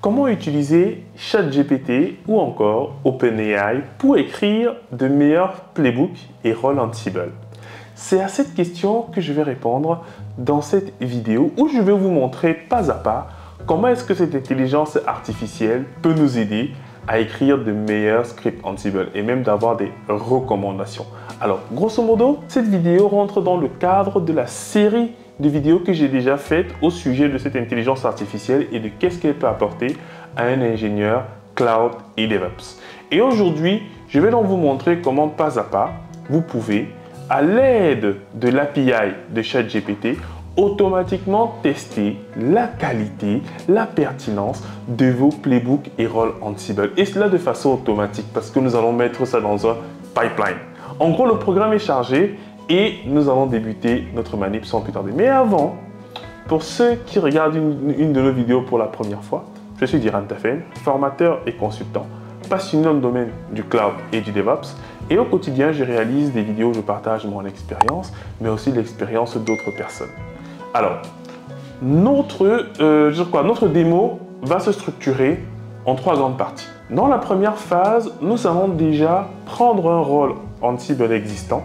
Comment utiliser ChatGPT ou encore OpenAI pour écrire de meilleurs playbooks et rôles Ansible? C'est à cette question que je vais répondre dans cette vidéo où je vais vous montrer pas à pas comment est-ce que cette intelligence artificielle peut nous aider à écrire de meilleurs scripts Ansible et même d'avoir des recommandations. Alors, grosso modo, cette vidéo rentre dans le cadre de la série de vidéos que j'ai déjà faites au sujet de cette intelligence artificielle et de qu'est-ce qu'elle peut apporter à un ingénieur cloud et DevOps. Et aujourd'hui, je vais donc vous montrer comment pas à pas, vous pouvez, à l'aide de l'API de ChatGPT, automatiquement tester la qualité, la pertinence de vos playbooks et rôles Ansible. Et cela de façon automatique parce que nous allons mettre ça dans un pipeline. En gros, le programme est chargé et nous allons débuter notre manip sans plus tarder. Mais avant, pour ceux qui regardent une de nos vidéos pour la première fois, je suis Diran Tafen, formateur et consultant, passionné dans le domaine du cloud et du DevOps. Et au quotidien, je réalise des vidéos où je partage mon expérience, mais aussi l'expérience d'autres personnes. Alors, notre démo va se structurer en 3 grandes parties. Dans la première phase, nous allons déjà prendre un rôle Ansible existant.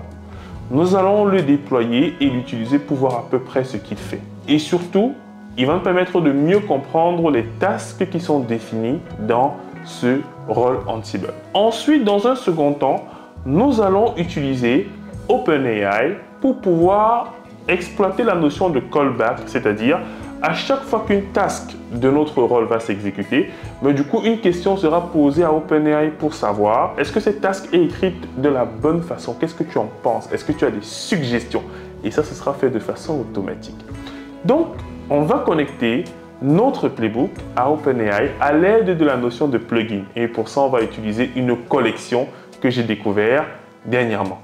Nous allons le déployer et l'utiliser pour voir à peu près ce qu'il fait. Et surtout, il va nous permettre de mieux comprendre les tasks qui sont définis dans ce rôle Ansible. Ensuite, dans un second temps, nous allons utiliser OpenAI pour pouvoir exploiter la notion de callback, c'est-à-dire à chaque fois qu'une task de notre rôle va s'exécuter, mais du coup, une question sera posée à OpenAI pour savoir est-ce que cette task est écrite de la bonne façon? Qu'est-ce que tu en penses? Est-ce que tu as des suggestions? Et ça, ce sera fait de façon automatique. Donc, on va connecter notre playbook à OpenAI à l'aide de la notion de plugin. Et pour ça, on va utiliser une collection que j'ai découverte dernièrement.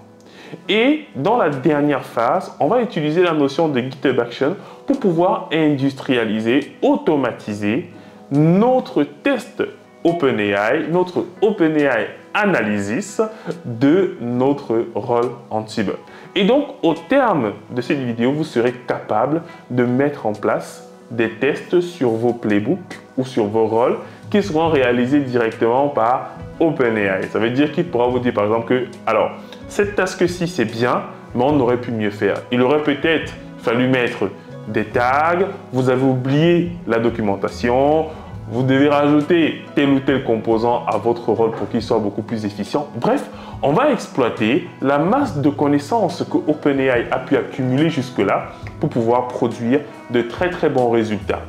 Et dans la dernière phase, on va utiliser la notion de GitHub Action pour pouvoir industrialiser, automatiser notre test OpenAI, notre OpenAI Analysis de notre rôle Ansible. Et donc, au terme de cette vidéo, vous serez capable de mettre en place des tests sur vos playbooks ou sur vos rôles qui seront réalisés directement par OpenAI. Ça veut dire qu'il pourra vous dire par exemple que, alors, cette task-ci c'est bien, mais on aurait pu mieux faire. Il aurait peut-être fallu mettre des tags, vous avez oublié la documentation, vous devez rajouter tel ou tel composant à votre rôle pour qu'il soit beaucoup plus efficient. Bref, on va exploiter la masse de connaissances que OpenAI a pu accumuler jusque-là pour pouvoir produire de très très bons résultats.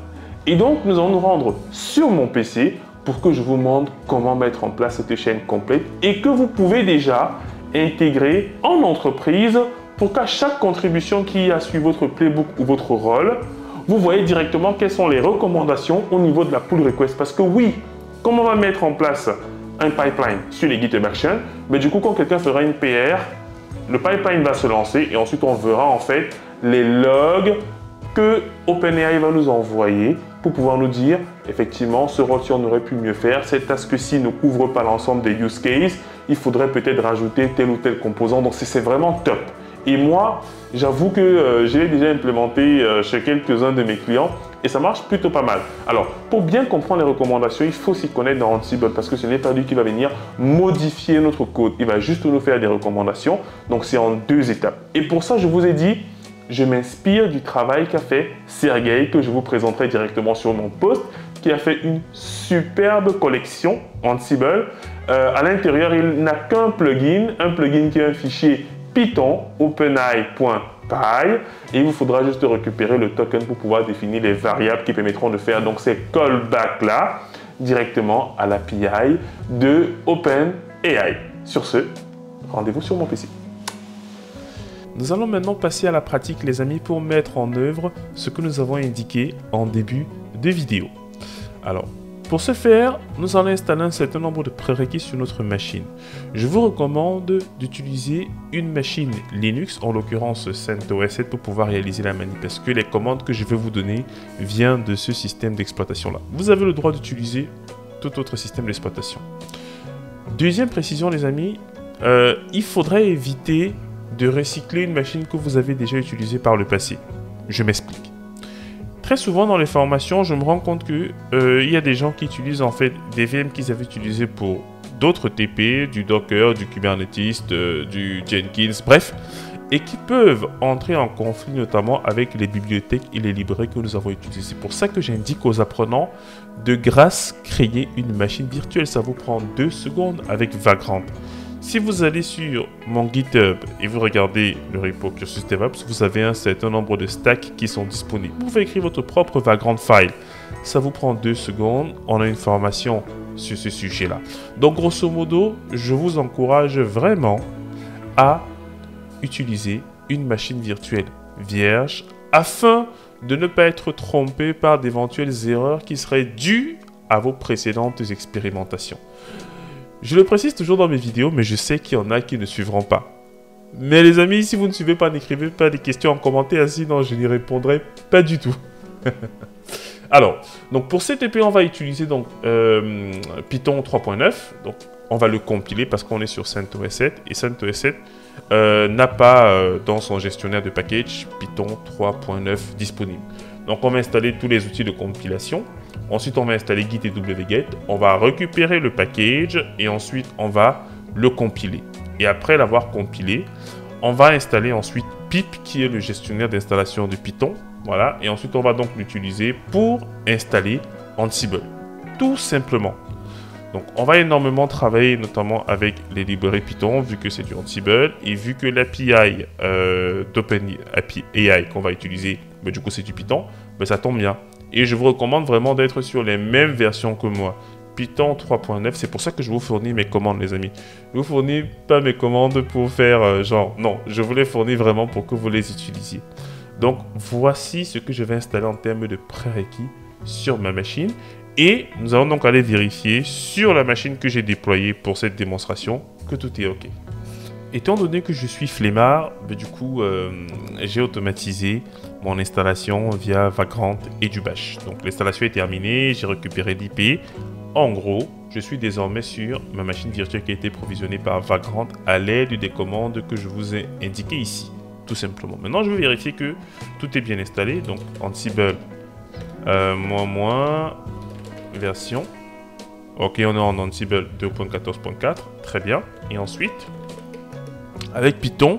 Et donc, nous allons nous rendre sur mon PC pour que je vous montre comment mettre en place cette chaîne complète et que vous pouvez déjà intégrer en entreprise pour qu'à chaque contribution qui a suivi votre playbook ou votre rôle, vous voyez directement quelles sont les recommandations au niveau de la pull request. Parce que oui, comme on va mettre en place un pipeline sur les GitHub Actions, mais du coup, quand quelqu'un fera une PR, le pipeline va se lancer et ensuite on verra en fait les logs que OpenAI va nous envoyer pour pouvoir nous dire effectivement ce rôle-ci on aurait pu mieux faire, cette task-ci ne couvre pas l'ensemble des use cases, il faudrait peut-être rajouter tel ou tel composant, donc c'est vraiment top. Et moi, j'avoue que je l'ai déjà implémenté chez quelques-uns de mes clients et ça marche plutôt pas mal. Alors, pour bien comprendre les recommandations, il faut s'y connaître dans Ansible parce que ce n'est pas lui qui va venir modifier notre code, il va juste nous faire des recommandations, donc c'est en 2 étapes. Et pour ça, je vous ai dit, je m'inspire du travail qu'a fait Sergey, que je vous présenterai directement sur mon post, qui a fait une superbe collection Ansible. À l'intérieur, il n'a qu'un plugin qui est un fichier Python openai.py et il vous faudra juste récupérer le token pour pouvoir définir les variables qui permettront de faire donc ces callbacks là directement à l'API de OpenAI. Sur ce, rendez-vous sur mon PC. Nous allons maintenant passer à la pratique les amis pour mettre en œuvre ce que nous avons indiqué en début de vidéo. Alors, pour ce faire, nous allons installer un certain nombre de prérequis sur notre machine. Je vous recommande d'utiliser une machine Linux, en l'occurrence CentOS 7, pour pouvoir réaliser la manip parce que les commandes que je vais vous donner viennent de ce système d'exploitation là. Vous avez le droit d'utiliser tout autre système d'exploitation. Deuxième précision les amis, il faudrait éviter de recycler une machine que vous avez déjà utilisée par le passé. Je m'explique. très souvent dans les formations, je me rends compte que il y a des gens qui utilisent en fait des VM qu'ils avaient utilisés pour d'autres TP, du Docker, du Kubernetes, du Jenkins, bref, et qui peuvent entrer en conflit notamment avec les bibliothèques et les librairies que nous avons utilisées. C'est pour ça que j'indique aux apprenants de grâce créer une machine virtuelle. Ça vous prend 2 secondes avec Vagrant. Si vous allez sur mon GitHub et vous regardez le repo Cursus DevOps, vous avez un certain nombre de stacks qui sont disponibles. Vous pouvez écrire votre propre Vagrant file. Ça vous prend 2 secondes. On a une formation sur ce sujet-là. Donc, grosso modo, je vous encourage vraiment à utiliser une machine virtuelle vierge afin de ne pas être trompé par d'éventuelles erreurs qui seraient dues à vos précédentes expérimentations. Je le précise toujours dans mes vidéos, mais je sais qu'il y en a qui ne suivront pas. Mais les amis, si vous ne suivez pas, n'écrivez pas des questions en commentaire, sinon je n'y répondrai pas du tout. Alors, donc pour CTP, on va utiliser donc Python 3.9. Donc, on va le compiler parce qu'on est sur CentOS 7 et CentOS 7 n'a pas dans son gestionnaire de package Python 3.9 disponible. Donc, on va installer tous les outils de compilation. Ensuite, on va installer Git et wget. On va récupérer le package et ensuite, on va le compiler. Et après l'avoir compilé, on va installer ensuite pip, qui est le gestionnaire d'installation de Python. Voilà. Et ensuite, on va donc l'utiliser pour installer Ansible. Tout simplement. Donc, on va énormément travailler notamment avec les librairies Python, vu que c'est du Ansible, et vu que l'API d'OpenAI qu'on va utiliser, bah, du coup, c'est du Python, bah, ça tombe bien. Et je vous recommande vraiment d'être sur les mêmes versions que moi. Python 3.9, c'est pour ça que je vous fournis mes commandes, les amis. Je vous fournis pas mes commandes pour faire genre... Non, je vous les fournis vraiment pour que vous les utilisiez. Donc, voici ce que je vais installer en termes de prérequis sur ma machine. Et nous allons donc aller vérifier sur la machine que j'ai déployée pour cette démonstration que tout est OK. Étant donné que je suis flemmard, du coup, j'ai automatisé mon installation via Vagrant et du Bash. Donc, l'installation est terminée, j'ai récupéré l'IP. En gros, je suis désormais sur ma machine virtuelle qui a été provisionnée par Vagrant à l'aide des commandes que je vous ai indiquées ici, tout simplement. Maintenant, je vais vérifier que tout est bien installé. Donc, Ansible, version. OK, on est en Ansible 2.14.4. Très bien. Et ensuite, avec Python,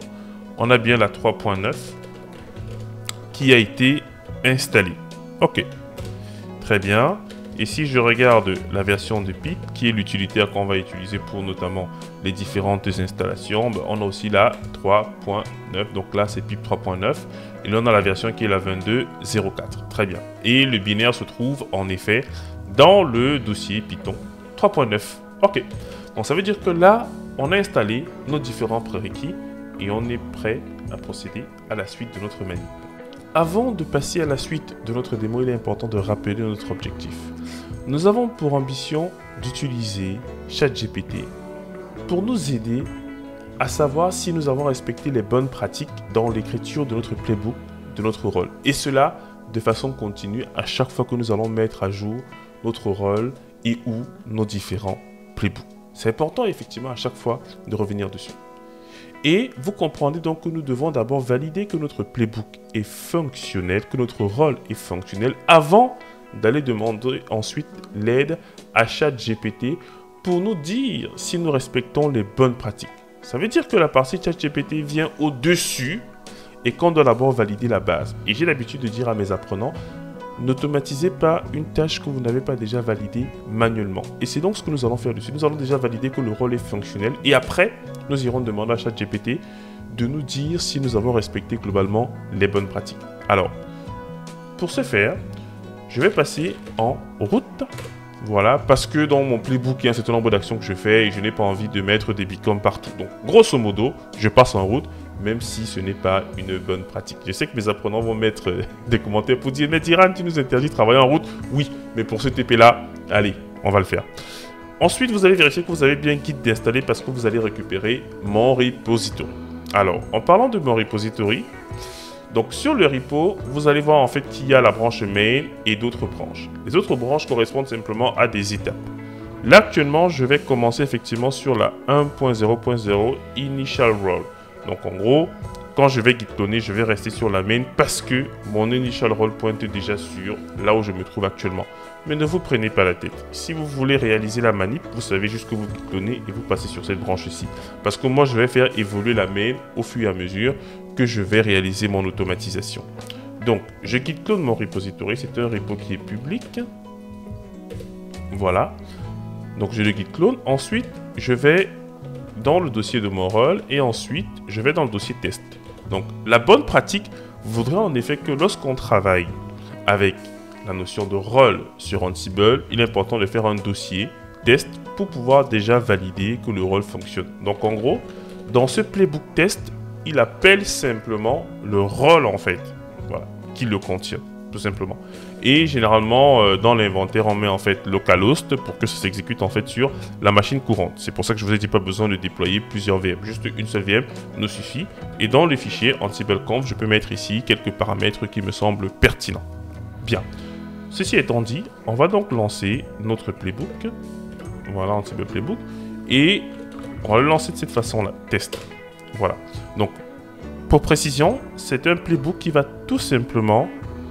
on a bien la 3.9 qui a été installée. OK. Très bien. Et si je regarde la version de pip, qui est l'utilitaire qu'on va utiliser pour notamment les différentes installations, ben on a aussi la 3.9. Donc là, c'est pip 3.9. Et là, on a la version qui est la 22.04. Très bien. Et le binaire se trouve en effet dans le dossier Python 3.9. OK. Donc ça veut dire que là, on a installé nos différents prérequis et on est prêt à procéder à la suite de notre manip. Avant de passer à la suite de notre démo, il est important de rappeler notre objectif. Nous avons pour ambition d'utiliser ChatGPT pour nous aider à savoir si nous avons respecté les bonnes pratiques dans l'écriture de notre playbook, de notre rôle. Et cela de façon continue à chaque fois que nous allons mettre à jour notre rôle et ou nos différents playbooks. C'est important effectivement à chaque fois de revenir dessus. Et vous comprenez donc que nous devons d'abord valider que notre playbook est fonctionnel, que notre rôle est fonctionnel avant d'aller demander ensuite l'aide à ChatGPT pour nous dire si nous respectons les bonnes pratiques. Ça veut dire que la partie ChatGPT vient au-dessus et qu'on doit d'abord valider la base. Et j'ai l'habitude de dire à mes apprenants, n'automatisez pas une tâche que vous n'avez pas déjà validée manuellement. Et c'est donc ce que nous allons faire dessus. Nous allons déjà valider que le rôle est fonctionnel. Et après, nous irons demander à ChatGPT de nous dire si nous avons respecté globalement les bonnes pratiques. Alors, pour ce faire, je vais passer en route. Voilà, parce que dans mon playbook, il y a un certain nombre d'actions que je fais et je n'ai pas envie de mettre des beacons partout. Donc, grosso modo, je passe en route, même si ce n'est pas une bonne pratique. Je sais que mes apprenants vont mettre des commentaires pour dire « Mais Diran, tu nous interdis de travailler en route ?» Oui, mais pour ce TP-là, allez, on va le faire. Ensuite, vous allez vérifier que vous avez bien Git d'installer parce que vous allez récupérer mon repository. Alors, en parlant de mon repository, donc sur le repo, vous allez voir en fait qu'il y a la branche main et d'autres branches. Les autres branches correspondent simplement à des étapes. Là, actuellement, je vais commencer effectivement sur la 1.0.0 Initial Role. Donc en gros, quand je vais git cloner, je vais rester sur la main parce que mon initial role pointe déjà sur là où je me trouve actuellement. Mais ne vous prenez pas la tête. Si vous voulez réaliser la manip, vous savez juste que vous git clonez et vous passez sur cette branche ici. Parce que moi, je vais faire évoluer la main au fur et à mesure que je vais réaliser mon automatisation. Donc, je git clone mon repository. C'est un repo qui est public. Voilà. Donc, je le git clone. Ensuite, je vais dans le dossier de mon rôle et ensuite, je vais dans le dossier test. Donc, la bonne pratique voudrait en effet que lorsqu'on travaille avec la notion de rôle sur Ansible, il est important de faire un dossier test pour pouvoir déjà valider que le rôle fonctionne. Donc, en gros, dans ce playbook test, il appelle simplement le rôle en fait, voilà, qui le contient, tout simplement. Et généralement, dans l'inventaire, on met en fait localhost pour que ça s'exécute en fait sur la machine courante. C'est pour ça que je vous ai dit pas besoin de déployer plusieurs VM. Juste une seule VM nous suffit. Et dans le fichier Ansible.conf, je peux mettre ici quelques paramètres qui me semblent pertinents. Bien. Ceci étant dit, on va donc lancer notre playbook. Voilà, Ansible Playbook. Et on va le lancer de cette façon-là. Test. Voilà. Donc, pour précision, c'est un playbook qui va tout simplement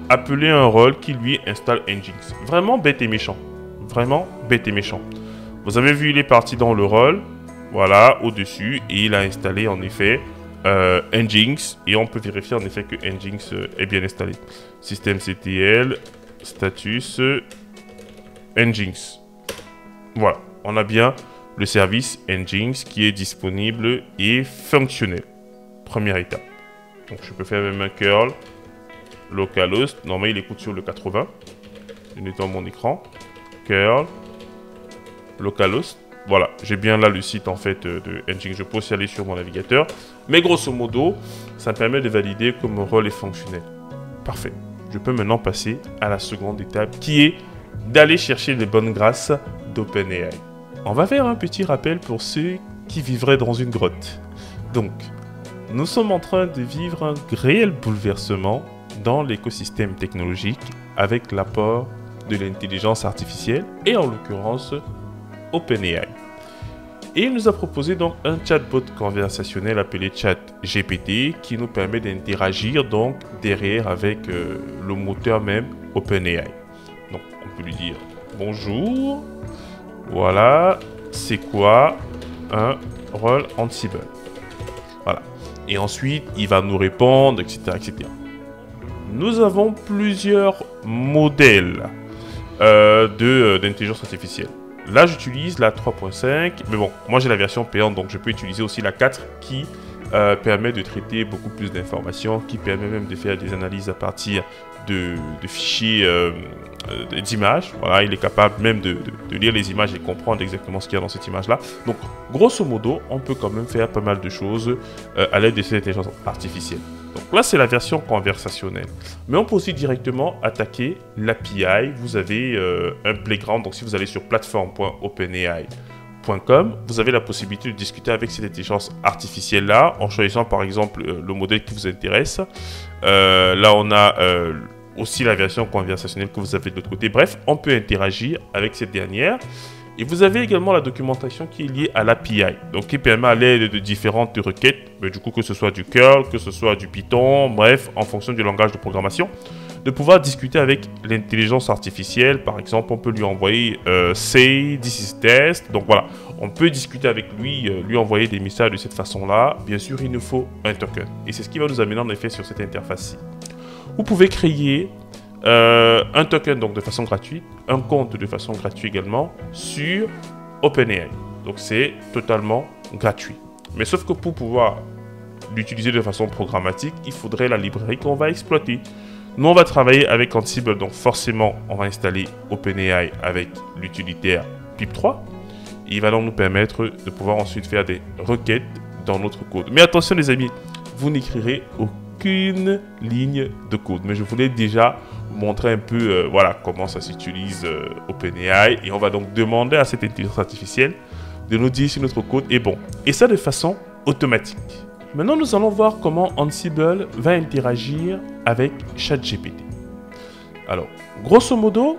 appeler un rôle qui lui installe Nginx. Vraiment bête et méchant. Vraiment bête et méchant. Vous avez vu, il est parti dans le rôle. Voilà, au-dessus. Et il a installé en effet Nginx. Et on peut vérifier en effet que Nginx est bien installé. Systemctl, status, Nginx. Voilà, on a bien le service Nginx qui est disponible et fonctionnel. Première étape. Donc je peux faire même un curl localhost. Normalement il écoute sur le 80. Je nettoie mon écran. Curl localhost. Voilà, j'ai bien là le site en fait de Nginx. Je peux aussi aller sur mon navigateur. Mais grosso modo, ça me permet de valider que mon rôle est fonctionnel. Parfait. Je peux maintenant passer à la seconde étape qui est d'aller chercher les bonnes grâces d'OpenAI. On va faire un petit rappel pour ceux qui vivraient dans une grotte. Donc, nous sommes en train de vivre un réel bouleversement dans l'écosystème technologique avec l'apport de l'intelligence artificielle et en l'occurrence OpenAI. Et il nous a proposé donc un chatbot conversationnel appelé ChatGPT qui nous permet d'interagir donc derrière avec le moteur même OpenAI. Donc on peut lui dire bonjour, voilà, c'est quoi un rôle Ansible. Voilà. Et ensuite il va nous répondre, etc. etc. Nous avons plusieurs modèles d'intelligence artificielle. Là, j'utilise la 3.5, mais bon, moi j'ai la version payante, donc je peux utiliser aussi la 4 qui permet de traiter beaucoup plus d'informations, qui permet même de faire des analyses à partir de fichiers d'images. Voilà, il est capable même de lire les images et comprendre exactement ce qu'il y a dans cette image-là. Donc, grosso modo, on peut quand même faire pas mal de choses à l'aide de cette intelligence artificielle. Donc là, c'est la version conversationnelle. Mais on peut aussi directement attaquer l'API. Vous avez un playground. Donc si vous allez sur platform.openai.com, vous avez la possibilité de discuter avec cette intelligence artificielle-là en choisissant par exemple le modèle qui vous intéresse. Là, on a aussi la version conversationnelle que vous avez de l'autre côté. Bref, on peut interagir avec cette dernière. Et vous avez également la documentation qui est liée à l'API, donc qui permet à l'aide de différentes requêtes, du coup que ce soit du curl, que ce soit du Python, bref, en fonction du langage de programmation, de pouvoir discuter avec l'intelligence artificielle. Par exemple, on peut lui envoyer say this is test. Donc voilà, on peut discuter avec lui, lui envoyer des messages de cette façon-là. Bien sûr, il nous faut un token. Et c'est ce qui va nous amener en effet sur cette interface-ci. Vous pouvez créer un token donc de façon gratuite, un compte de façon gratuite également sur OpenAI. Donc c'est totalement gratuit. Mais sauf que pour pouvoir l'utiliser de façon programmatique, il faudrait la librairie qu'on va exploiter. Nous on va travailler avec Ansible, donc forcément on va installer OpenAI avec l'utilitaire pip3. Il va donc nous permettre de pouvoir ensuite faire des requêtes dans notre code. Mais attention les amis, vous n'écrirez aucune ligne de code. Mais je voulais déjà montrer un peu voilà, comment ça s'utilise OpenAI. Et on va donc demander à cette intelligence artificielle de nous dire si notre code est bon. Et ça de façon automatique. Maintenant, nous allons voir comment Ansible va interagir avec ChatGPT. Alors, grosso modo,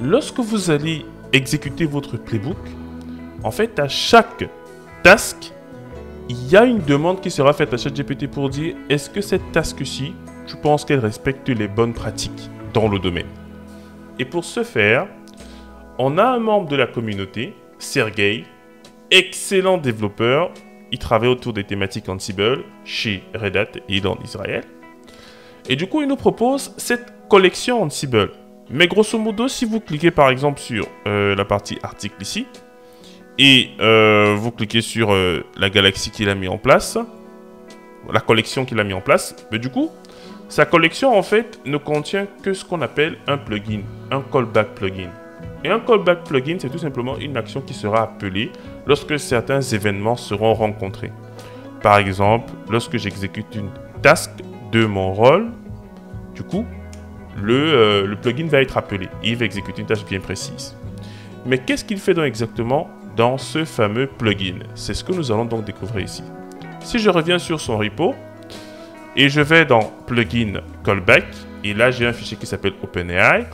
lorsque vous allez exécuter votre playbook, en fait, à chaque task, il y a une demande qui sera faite à ChatGPT pour dire est-ce que cette task-ci, tu penses qu'elle respecte les bonnes pratiques dans le domaine? Et pour ce faire, on a un membre de la communauté, Sergey, excellent développeur. Il travaille autour des thématiques Ansible chez Red Hat et il est en Israël. Et du coup, il nous propose cette collection Ansible. Mais grosso modo, si vous cliquez par exemple sur la partie article ici, et vous cliquez sur la galaxie qu'il a mis en place, la collection qu'il a mis en place, mais du coup, sa collection en fait ne contient que ce qu'on appelle un plugin, un callback plugin. Et un callback plugin, c'est tout simplement une action qui sera appelée lorsque certains événements seront rencontrés. Par exemple, lorsque j'exécute une task de mon rôle, du coup, le plugin va être appelé. Il va exécuter une tâche bien précise. Mais qu'est-ce qu'il fait donc exactement dans ce fameux plugin? C'est ce que nous allons donc découvrir ici. Si je reviens sur son repo, et je vais dans plugin callback, et là j'ai un fichier qui s'appelle OpenAI.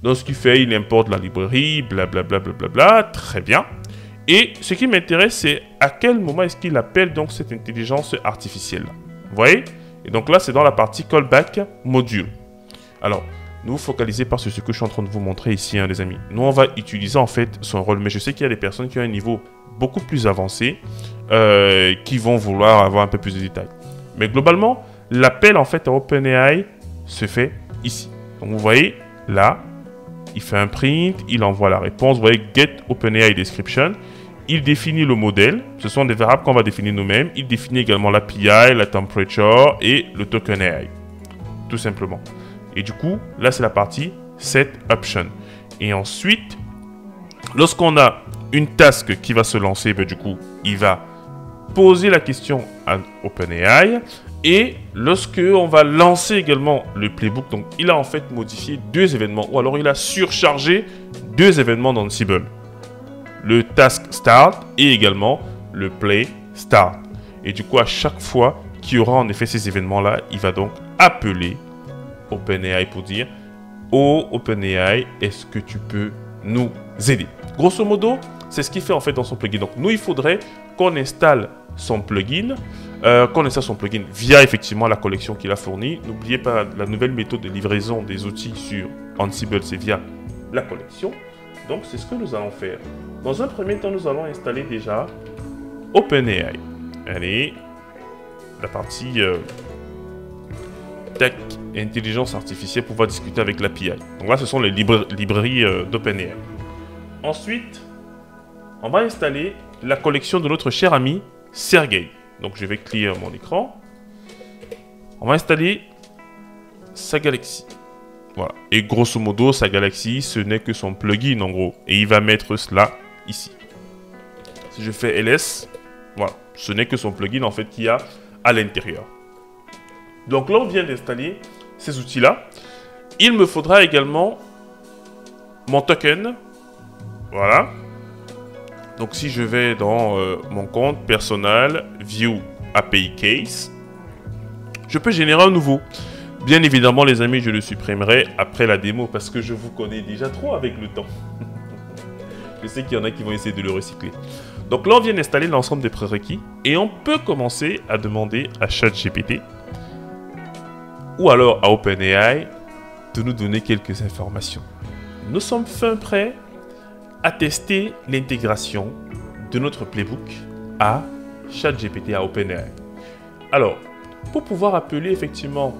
Donc ce qu'il fait, il importe la librairie, blablabla, blablabla, très bien. Et ce qui m'intéresse, c'est à quel moment est-ce qu'il appelle donc cette intelligence artificielle. Vous voyez? Et donc là, c'est dans la partie callback module. Alors, ne vous focalisez pas sur ce que je suis en train de vous montrer ici, hein, les amis. Nous, on va utiliser en fait son rôle. Mais je sais qu'il y a des personnes qui ont un niveau beaucoup plus avancé, qui vont vouloir avoir un peu plus de détails. Mais globalement, l'appel en fait à OpenAI se fait ici. Donc vous voyez, là, il fait un print, il envoie la réponse. Vous voyez, get OpenAI description. Il définit le modèle. Ce sont des variables qu'on va définir nous-mêmes. Il définit également l'API, la temperature et le token AI. Tout simplement. Et du coup, là, c'est la partie set option. Et ensuite, lorsqu'on a une task qui va se lancer, ben, du coup, il va poser la question à OpenAI. Et lorsque on va lancer également le playbook, donc il a en fait modifié deux événements, ou alors il a surchargé deux événements dans Ansible. Le task start et également le play start. Et du coup, à chaque fois qu'il y aura en effet ces événements-là, il va donc appeler OpenAI pour dire « Oh OpenAI, est-ce que tu peux nous aider ?» Grosso modo, c'est ce qu'il fait en fait dans son plugin. Donc nous, il faudrait qu'on installe son plugin, via effectivement la collection qu'il a fournie. N'oubliez pas la nouvelle méthode de livraison des outils sur Ansible, c'est via la collection. Donc c'est ce que nous allons faire. Dans un premier temps, nous allons installer déjà OpenAI. Allez, la partie tech, intelligence artificielle pour pouvoir discuter avec l'API. Donc là, ce sont les librairies d'OpenAI. Ensuite, on va installer la collection de notre cher ami Sergey. Donc je vais clear mon écran. On va installer sa galaxie. Voilà. Et grosso modo, sa galaxie, ce n'est que son plugin en gros. Et il va mettre cela ici. Si je fais ls, voilà. Ce n'est que son plugin en fait qu'il y a à l'intérieur. Donc là, on vient d'installer ces outils-là. Il me faudra également mon token. Voilà. Donc si je vais dans mon compte personnel, View API Case, je peux générer un nouveau. Bien évidemment, les amis, je le supprimerai après la démo parce que je vous connais déjà trop avec le temps. Je sais qu'il y en a qui vont essayer de le recycler. Donc là, on vient d'installer l'ensemble des prérequis et on peut commencer à demander à ChatGPT ou alors à OpenAI de nous donner quelques informations. Nous sommes fin prêts à tester l'intégration de notre playbook à ChatGPT, à OpenAI. Alors, pour pouvoir appeler effectivement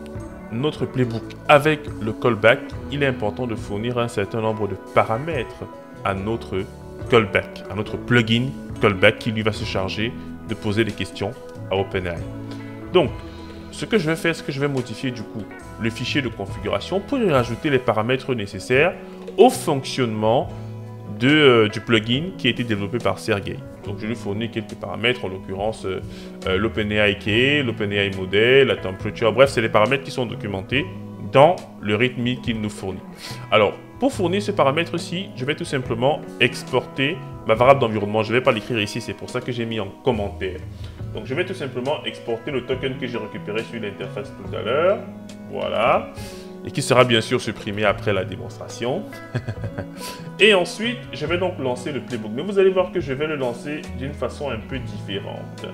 notre playbook avec le callback, il est important de fournir un certain nombre de paramètres à notre callback, à notre plugin callback qui lui va se charger de poser des questions à OpenAI. Donc, ce que je vais faire, c'est que je vais modifier du coup le fichier de configuration pour y rajouter les paramètres nécessaires au fonctionnement du plugin qui a été développé par Sergey. Donc je lui fournis quelques paramètres, en l'occurrence l'OpenAI key, l'OpenAI model, la temperature, bref, c'est les paramètres qui sont documentés dans le README qu'il nous fournit. Alors, pour fournir ce paramètre-ci, je vais tout simplement exporter ma variable d'environnement. Je ne vais pas l'écrire ici, c'est pour ça que j'ai mis en commentaire. Donc je vais tout simplement exporter le token que j'ai récupéré sur l'interface tout à l'heure. Voilà. Et qui sera bien sûr supprimé après la démonstration. Et ensuite, je vais donc lancer le playbook. Mais vous allez voir que je vais le lancer d'une façon un peu différente.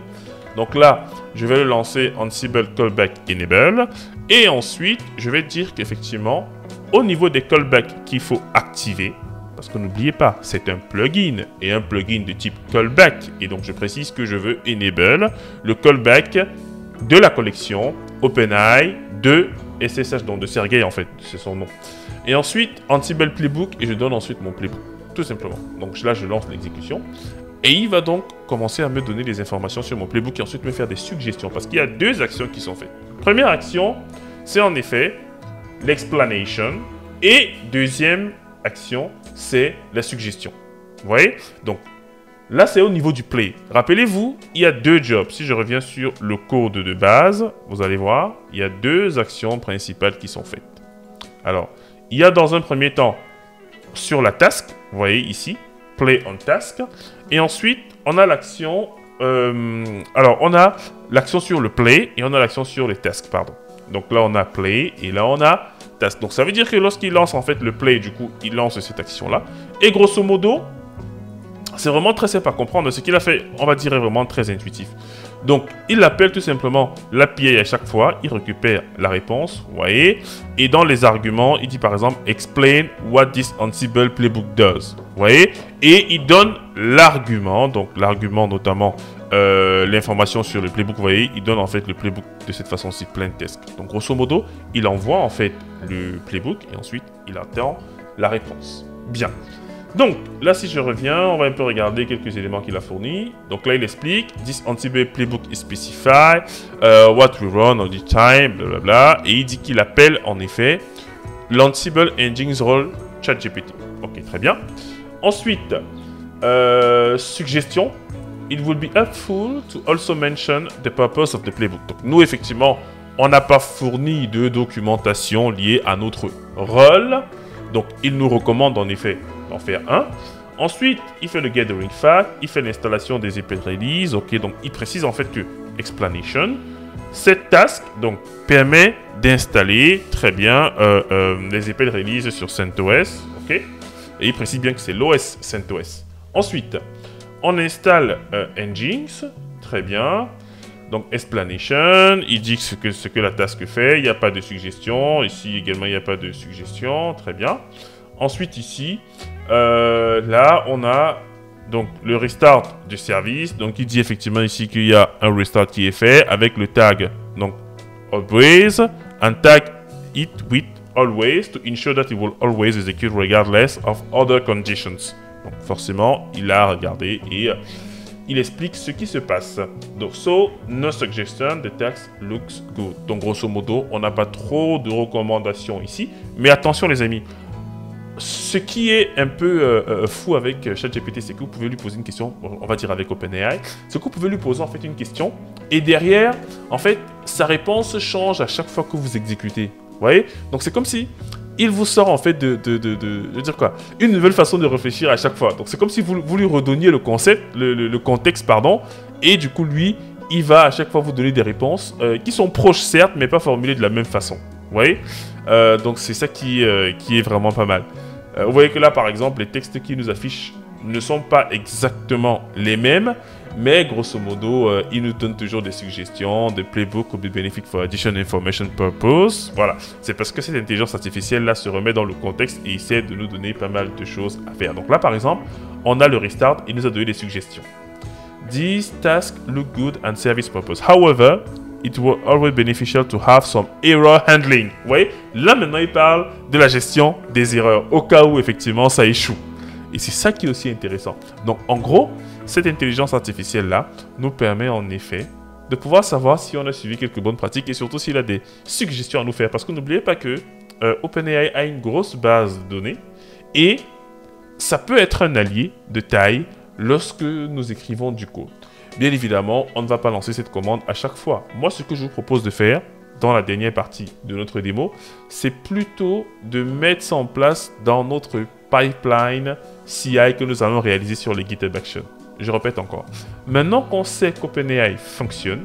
Donc là, je vais le lancer Ansible Callback Enable. Et ensuite, je vais dire qu'effectivement, au niveau des callbacks qu'il faut activer, parce que n'oubliez pas, c'est un plugin et un plugin de type callback. Et donc, je précise que je veux enable le callback de la collection OpenAI de SSH, donc de Sergey en fait, c'est son nom. Et ensuite, Ansible Playbook et je donne ensuite mon playbook, tout simplement. Donc là, je lance l'exécution. Et il va donc commencer à me donner des informations sur mon playbook et ensuite me faire des suggestions. Parce qu'il y a deux actions qui sont faites. Première action, c'est en effet l'explanation. Et deuxième action, c'est la suggestion. Vous voyez? Donc là, c'est au niveau du play. Rappelez-vous, il y a deux jobs. Si je reviens sur le code de base, vous allez voir, il y a deux actions principales qui sont faites. Alors, il y a dans un premier temps, sur la task, vous voyez ici, play on task. Et ensuite, on a l'action... alors, on a l'action sur le play et on a l'action sur les tasks, pardon. Donc là, on a play et là, on a task. Donc, ça veut dire que lorsqu'il lance en fait le play, du coup, il lance cette action-là. Et grosso modo, c'est vraiment très simple à comprendre. Ce qu'il a fait, on va dire, est vraiment très intuitif. Donc, il appelle tout simplement l'API à chaque fois. Il récupère la réponse, vous voyez. Et dans les arguments, il dit par exemple « Explain what this Ansible Playbook does ». Vous voyez. Et il donne l'argument. Donc, l'argument notamment, l'information sur le playbook. Vous voyez, il donne en fait le playbook de cette façon-ci, plain text. Donc, grosso modo, il envoie en fait le playbook. Et ensuite, il attend la réponse. Bien. Donc, là, si je reviens, on va un peu regarder quelques éléments qu'il a fournis. Donc là, il explique « This Ansible Playbook is specified, what we run all the time, blablabla. » Et il dit qu'il appelle, en effet, l'Ansible Engines Role ChatGPT. Ok, très bien. Ensuite, suggestion. « It would be helpful to also mention the purpose of the playbook. » Donc, nous, effectivement, on n'a pas fourni de documentation liée à notre rôle. Donc, il nous recommande, en effet, d'en faire un. Ensuite, il fait le gathering fact, il fait l'installation des EP release. Ok, donc il précise en fait que explanation, cette task donc permet d'installer très bien les EP release sur CentOS. Ok, et il précise bien que c'est l'OS CentOS. Ensuite, on installe Nginx, très bien. Donc explanation, il dit ce que la task fait. Il n'y a pas de suggestion. Ici également, il n'y a pas de suggestion. Très bien. Ensuite ici, là on a donc le restart du service. Donc il dit effectivement ici qu'il y a un restart qui est fait avec le tag donc always and tag it with always to ensure that it will always execute regardless of other conditions. Donc forcément il a regardé et il explique ce qui se passe. Donc, so, no suggestion, the text looks good. Donc, grosso modo, on n'a pas trop de recommandations ici. Mais attention, les amis. Ce qui est un peu fou avec ChatGPT, c'est que vous pouvez lui poser une question, on va dire avec OpenAI, c'est que vous pouvez lui poser en fait une question et derrière, en fait, sa réponse change à chaque fois que vous exécutez. Vous voyez? Donc, c'est comme si il vous sort en fait de dire quoi? Une nouvelle façon de réfléchir à chaque fois. Donc c'est comme si vous lui redonniez le concept, le contexte, pardon. Et du coup, lui, il va à chaque fois vous donner des réponses qui sont proches, certes, mais pas formulées de la même façon. Vous voyez? Donc c'est ça qui est vraiment pas mal. Vous voyez que là, par exemple, les textes qui nous affichent ne sont pas exactement les mêmes. Mais grosso modo, il nous donne toujours des suggestions, des playbooks could be benefit for additional information purpose. Voilà, c'est parce que cette intelligence artificielle-là se remet dans le contexte et essaie de nous donner pas mal de choses à faire. Donc là, par exemple, on a le restart, il nous a donné des suggestions. These tasks look good and service purpose. However, it will always beneficial to have some error handling. Vous voyez, là maintenant, il parle de la gestion des erreurs, au cas où effectivement ça échoue. Et c'est ça qui est aussi intéressant. Donc en gros, cette intelligence artificielle-là nous permet en effet de pouvoir savoir si on a suivi quelques bonnes pratiques et surtout s'il a des suggestions à nous faire. Parce que n'oubliez pas que OpenAI a une grosse base de données et ça peut être un allié de taille lorsque nous écrivons du code. Bien évidemment, on ne va pas lancer cette commande à chaque fois. Moi, ce que je vous propose de faire dans la dernière partie de notre démo, c'est plutôt de mettre ça en place dans notre pipeline CI que nous allons réaliser sur les GitHub Actions. Je répète encore. Maintenant qu'on sait qu'OpenAI fonctionne,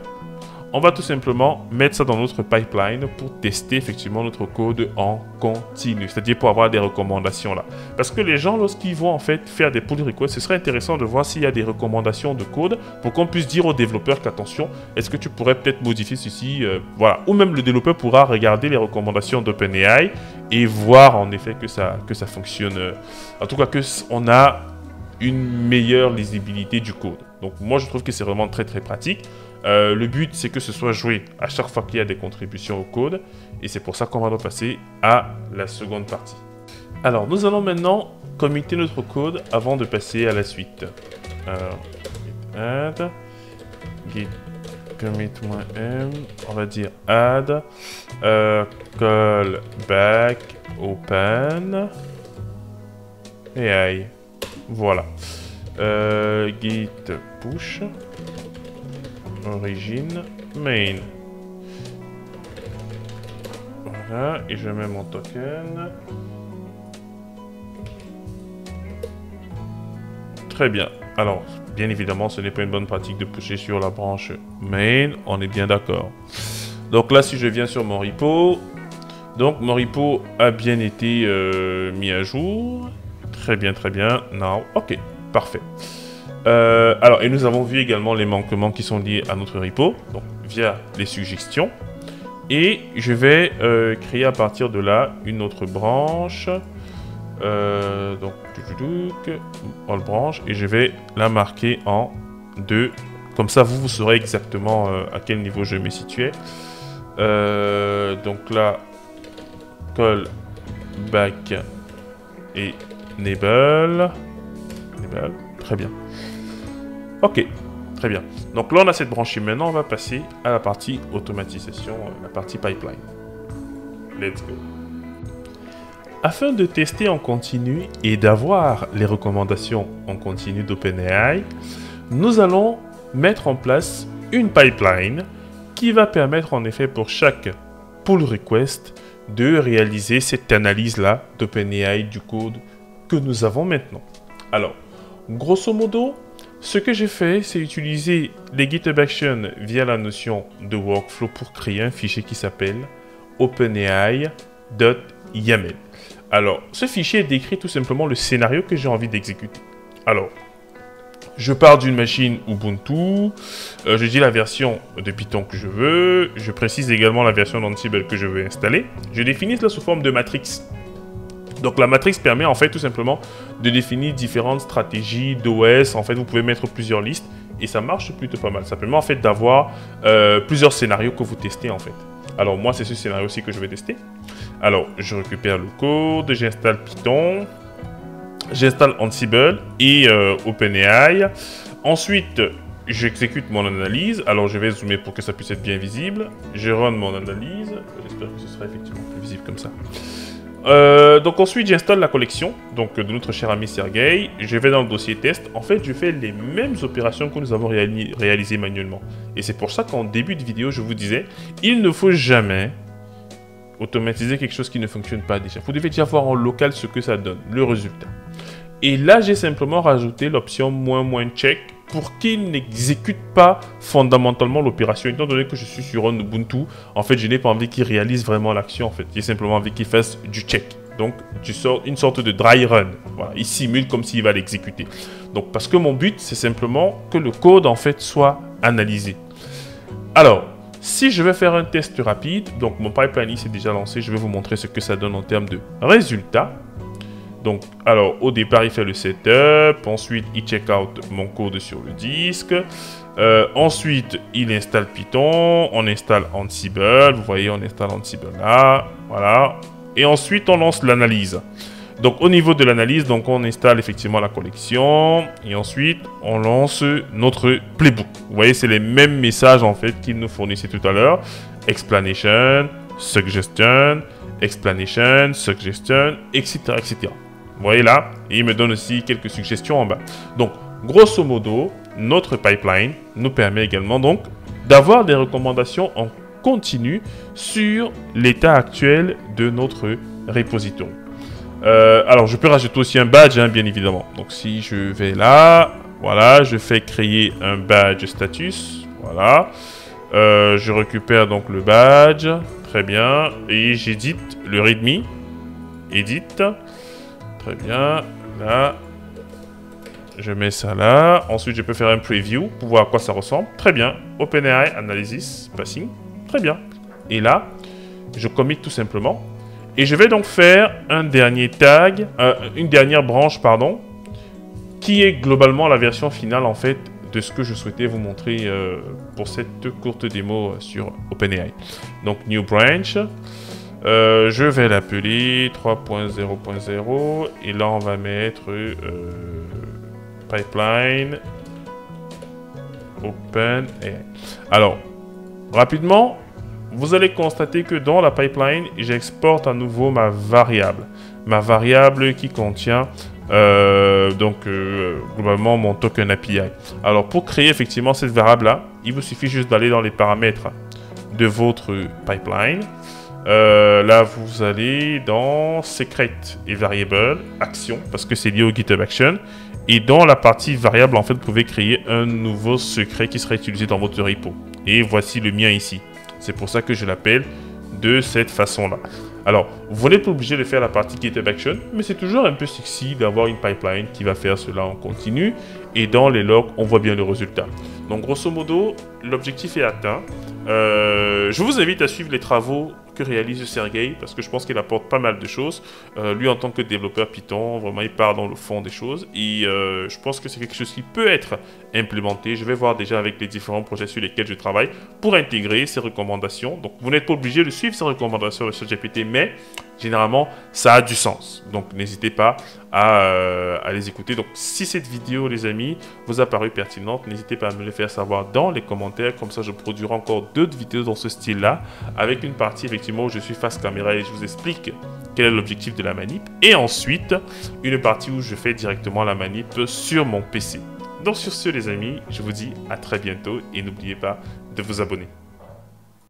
on va tout simplement mettre ça dans notre pipeline pour tester effectivement notre code en continu, c'est-à-dire pour avoir des recommandations là. Parce que les gens, lorsqu'ils vont en fait faire des pull requests, ce serait intéressant de voir s'il y a des recommandations de code pour qu'on puisse dire aux développeurs qu'attention, est-ce que tu pourrais peut-être modifier ceci, voilà. Ou même le développeur pourra regarder les recommandations d'OpenAI et voir en effet que ça fonctionne. En tout cas, qu'on a une meilleure lisibilité du code. Donc moi, je trouve que c'est vraiment très très pratique. Le but, c'est que ce soit joué à chaque fois qu'il y a des contributions au code. Et c'est pour ça qu'on va passer à la seconde partie. Alors, nous allons maintenant committer notre code avant de passer à la suite. Alors, add, git commit-m, on va dire add, callback, open, AI. Voilà. Git push. Origine, main. Voilà, et je mets mon token. Très bien. Alors, bien évidemment, ce n'est pas une bonne pratique de pusher sur la branche main, on est bien d'accord. Donc là, si je viens sur mon repo, donc mon repo a bien été mis à jour. Très bien, très bien. Now, ok, parfait. Alors, et nous avons vu également les manquements qui sont liés à notre repo, donc via les suggestions. Et je vais créer à partir de là une autre branche. Donc, all branch, et je vais la marquer en 2. Comme ça, vous saurez exactement à quel niveau je me situais. Donc là, call back et enable. Très bien. Ok, très bien. Donc là, on a cette branche. Maintenant, on va passer à la partie automatisation, la partie pipeline. Let's go. Afin de tester en continu et d'avoir les recommandations en continu d'OpenAI, nous allons mettre en place une pipeline qui va permettre en effet pour chaque pull request de réaliser cette analyse-là d'OpenAI du code que nous avons maintenant. Alors, grosso modo, ce que j'ai fait, c'est utiliser les GitHub Actions via la notion de workflow pour créer un fichier qui s'appelle openai.yaml. Alors, ce fichier décrit tout simplement le scénario que j'ai envie d'exécuter. Alors, je pars d'une machine Ubuntu, je dis la version de Python que je veux, je précise également la version d'Ansible que je veux installer. Je définis cela sous forme de matrix. Donc la matrix permet en fait tout simplement de définir différentes stratégies d'OS. En fait, vous pouvez mettre plusieurs listes et ça marche plutôt pas mal. Ça permet en fait d'avoir plusieurs scénarios que vous testez en fait. Alors moi, c'est ce scénario-ci que je vais tester. Alors, je récupère le code, j'installe Python, j'installe Ansible et OpenAI. Ensuite, j'exécute mon analyse. Alors, je vais zoomer pour que ça puisse être bien visible. Je run mon analyse. J'espère que ce sera effectivement plus visible comme ça. Donc ensuite j'installe la collection donc de notre cher ami Sergey. Je vais dans le dossier test. En fait, je fais les mêmes opérations que nous avons réalisées manuellement. Et c'est pour ça qu'en début de vidéo, je vous disais, il ne faut jamais automatiser quelque chose qui ne fonctionne pas déjà. Vous devez déjà voir en local ce que ça donne, le résultat. Et là, j'ai simplement rajouté l'option « check » pour qu'il n'exécute pas fondamentalement l'opération. Étant donné que je suis sur un Ubuntu, en fait, je n'ai pas envie qu'il réalise vraiment l'action. En fait, j'ai simplement envie qu'il fasse du check. Donc, tu sors une sorte de dry run. Voilà, il simule comme s'il va l'exécuter. Donc, parce que mon but, c'est simplement que le code, en fait, soit analysé. Alors, si je vais faire un test rapide, donc mon pipeline s'est déjà lancé, je vais vous montrer ce que ça donne en termes de résultats. Donc, alors, au départ, il fait le setup. Ensuite, il check out mon code sur le disque. Ensuite, il installe Python. On installe Ansible. Vous voyez, on installe Ansible là. Voilà. Et ensuite, on lance l'analyse. Donc, au niveau de l'analyse, donc on installe effectivement la collection. Et ensuite, on lance notre playbook. Vous voyez, c'est les mêmes messages, en fait, qu'il nous fournissait tout à l'heure. Explanation, suggestion, explanation, suggestion, etc., etc. Vous voyez là, et il me donne aussi quelques suggestions en bas. Donc, grosso modo, notre pipeline nous permet également donc d'avoir des recommandations en continu sur l'état actuel de notre repository. Alors, je peux rajouter aussi un badge, hein, bien évidemment. Donc, si je vais là, voilà, je fais créer un badge status, voilà. Je récupère donc le badge. Très bien. Et j'édite le readme. Edit. Très bien. Là. Je mets ça là. Ensuite, je peux faire un preview pour voir à quoi ça ressemble. Très bien. OpenAI, Analysis, Passing. Très bien. Et là, je commit tout simplement. Et je vais donc faire un dernier tag, une dernière branche, pardon, qui est globalement la version finale, en fait, de ce que je souhaitais vous montrer pour cette courte démo sur OpenAI. Donc, New Branch. Je vais l'appeler 3.0.0. Et là, on va mettre Pipeline OpenAI. Alors, rapidement, vous allez constater que dans la pipeline, j'exporte à nouveau ma variable. Ma variable qui contient globalement mon token API. Alors pour créer effectivement cette variable-là, il vous suffit juste d'aller dans les paramètres de votre pipeline. Là, vous allez dans Secret et Variable, Action, parce que c'est lié au GitHub Action. Et dans la partie variable, en fait, vous pouvez créer un nouveau secret qui sera utilisé dans votre repo. Et voici le mien ici. C'est pour ça que je l'appelle de cette façon-là. Alors, vous n'êtes pas obligé de faire la partie GitHub Action, mais c'est toujours un peu sexy d'avoir une pipeline qui va faire cela en continu. Et dans les logs, on voit bien le résultat. Donc, grosso modo, l'objectif est atteint. Je vous invite à suivre les travaux que réalise Sergey, parce que je pense qu'il apporte pas mal de choses. Lui, en tant que développeur Python, vraiment, il part dans le fond des choses. Et je pense que c'est quelque chose qui peut être implémenté. Je vais voir déjà avec les différents projets sur lesquels je travaille pour intégrer ces recommandations. Donc, vous n'êtes pas obligé de suivre ces recommandations de ChatGPT, mais généralement, ça a du sens. Donc, n'hésitez pas à les écouter. Donc, si cette vidéo, les amis, vous a paru pertinente, n'hésitez pas à me le faire savoir dans les commentaires. Comme ça, je produirai encore d'autres vidéos dans ce style-là, avec une partie, effectivement, où je suis face caméra et je vous explique quel est l'objectif de la manip. Et ensuite, une partie où je fais directement la manip sur mon PC. Donc, sur ce, les amis, je vous dis à très bientôt et n'oubliez pas de vous abonner.